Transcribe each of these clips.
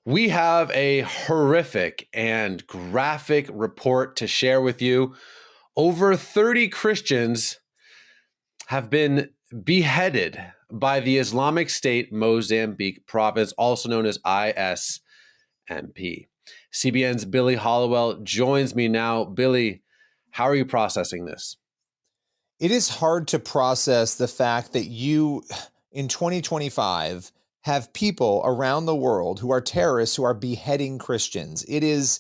We have a horrific and graphic report to share with you. Over 30 Christians have been beheaded by the Islamic State Mozambique province, also known as ISMP. CBN's Billy Hollowell joins me now. Billy, how are you processing this? It is hard to process the fact that you, in 2025, have people around the world who are terrorists who are beheading Christians. It is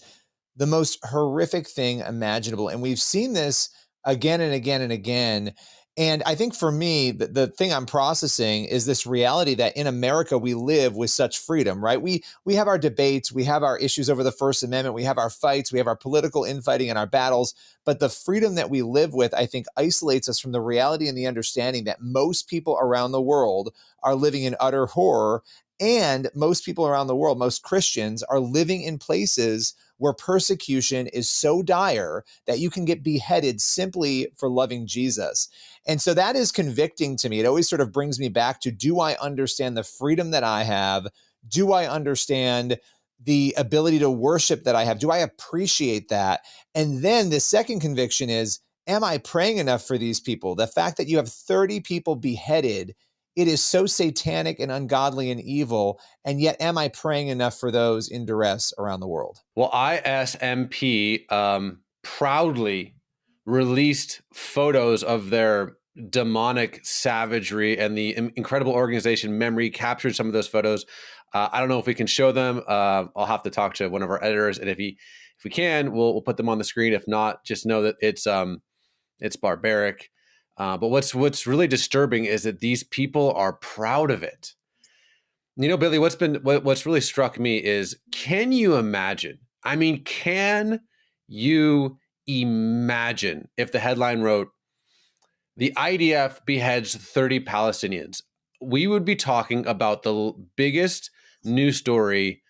the most horrific thing imaginable. And we've seen this again and again and again. And I think for me, the thing I'm processing is this reality that in America, we live with such freedom, right? We have our debates, we have our issues over the First Amendment, we have our fights, we have our political infighting and our battles. But the freedom that we live with, I think, isolates us from the reality and the understanding that most people around the world are living in utter horror. And most people around the world, most Christians, are living in places where persecution is so dire that you can get beheaded simply for loving Jesus. And so that is convicting to me. It always sort of brings me back to, do I understand the freedom that I have? Do I understand the ability to worship that I have? Do I appreciate that? And then the second conviction is, am I praying enough for these people? The fact that you have 30 people beheaded, it is so satanic and ungodly and evil. And yet, am I praying enough for those in duress around the world? Well, ISMP proudly released photos of their demonic savagery, and the incredible organization Memory captured some of those photos. I don't know if we can show them. I'll have to talk to one of our editors, and if we can, we'll put them on the screen. If not, just know that it's barbaric. But what's really disturbing is that these people are proud of it. You know, Billy, what's really struck me is, can you imagine? I mean, can you imagine if the headline wrote, "The IDF beheads 30 Palestinians"? We would be talking about the biggest news story